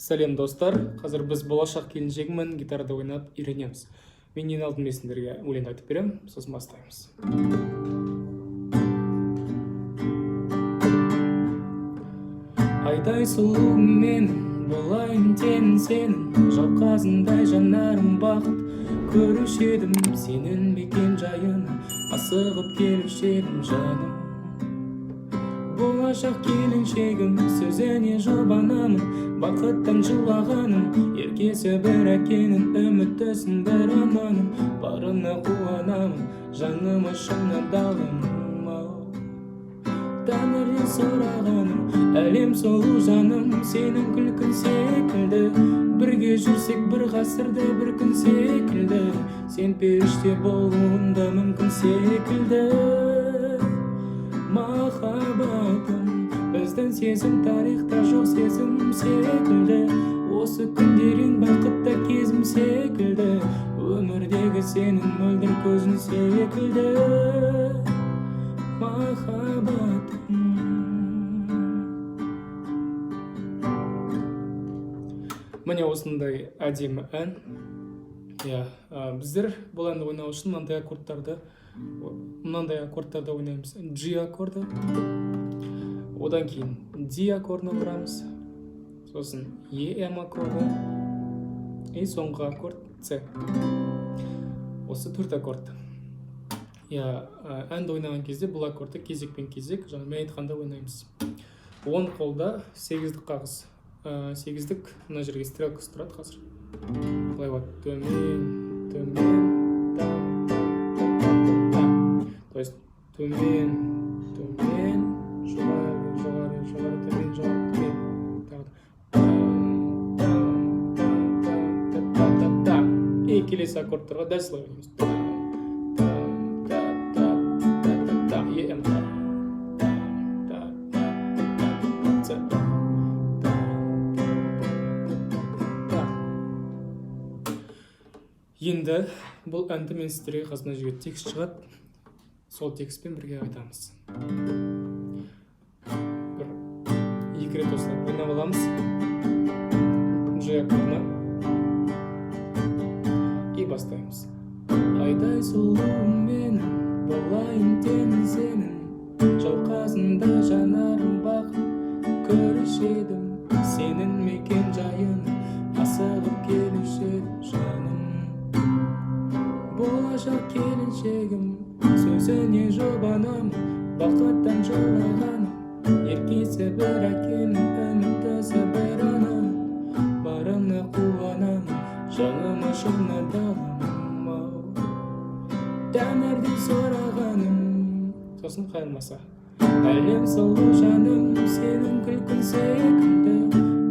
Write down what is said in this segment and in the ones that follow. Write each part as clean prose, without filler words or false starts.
Сәлем достар, қазір біз Болашақ келіншегімін гитарада ойнап үйренеміз. Мен ең алдымен сендерге өлең айтып беремін, сосын бастаймыз. Айдай сұлуым мен, болайын тенін сенің, жауқазындай жанарым бақыт көруші едім, сенің мекен жайына асығып келуші едім жаным. Болашақ келіншегім, сөзіне жұбанамын, бақыттан жылағаным, еркесі бір әкенің, үміттісін бір ананың, барына қуанамын, жаным ұшына далым ау. Тәңірден сұрағаным, әлем сұлу жаным, сенің күлкін секілді, бірге жүрсек бір ғасырда бір күн секілді, сен періште болуында мүмкін секілді. Махаббатым, біздің сезім тарихта жоқ сезім секілді, осы күндерің бақытта кезім секілді, өмірдегі сенің мөлдір көзің секілді. Махаббатым. Міне осындай әдемі ән. Біздер бұл әнді ойнау үшін мынандай аккордтарда ойнаймыз. G аккорды, одан кейін D аккордына бұрамыз, сосын EM аккорды, и соңғы аккорд C. Осы 4 аккорд. Әнді ойнаған кезде бұл аккордты кезекпен кезек, жаңа мен айтқанда ойнаймыз. 10 қолда 8-дік қағыз. 8-дік мына жерге стрелкасы тұрады қазір. Былай болады, төмен, төмен, та, то есть төмен, төмен, жоғары, жоғары, жоғары, төмен, жоғары, төмен, и келесі аккордтарға дәл солай ойнаймыз. Енді бұл әнді мен сіздерге қазір мына жерге текст шығады, сол текстпен бірге айтамыз. Екі рет осылай ойнап аламыз. G аккордына и бастаймыз. Айдай сұлуым мен, болайын тенін сенің, жауқазында жанарым бақыт көруші едім, сенің мекен жайына асығып келуші едім жаным. Болашақ келіншегім, сөзіне жұбанамын, бақыттан жылағаным, еркесі бір әкенің, үміттісі бір ананың, барына қуанамын, жаным ұшына далым ау. Тәңірден сұрағаным, сосын қайырмаса. Әлем сұлу жаным, сенің күлкін секілді,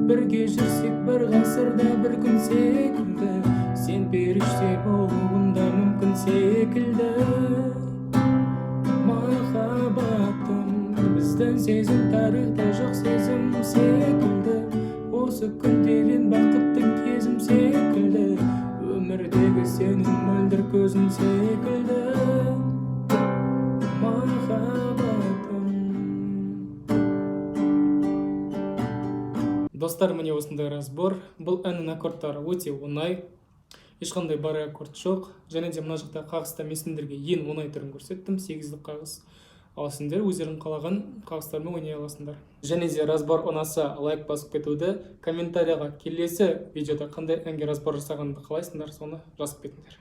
бірге жүрсек бір ғасырда бір күн секілді, сен періште болуында мүмкін секілді. Махаббатым, біздің сезім тарихта жоқ сезім секілді, осы күндерін бақытты кезім секілді, өмірдегі сенің мөлдір көзің секілді. Махаббатым. Достар, міне осындай разбор. Бұл әннің аккордтары өте оңай. Ешқандай бар аккорд жоқ. Және де мына жақта қағыста мен сендерге ең оңай түрін көрсеттім, 8-дік қағыз. Ал сендер өздерің қалаған қағыстармен ойнай аласыңдар. Және де разбор ұнаса лайк басып кетуді, комментарияға келесі видеода қандай әнге разбор жасағанды қалайсыңдар, соны жазып кетіңдер.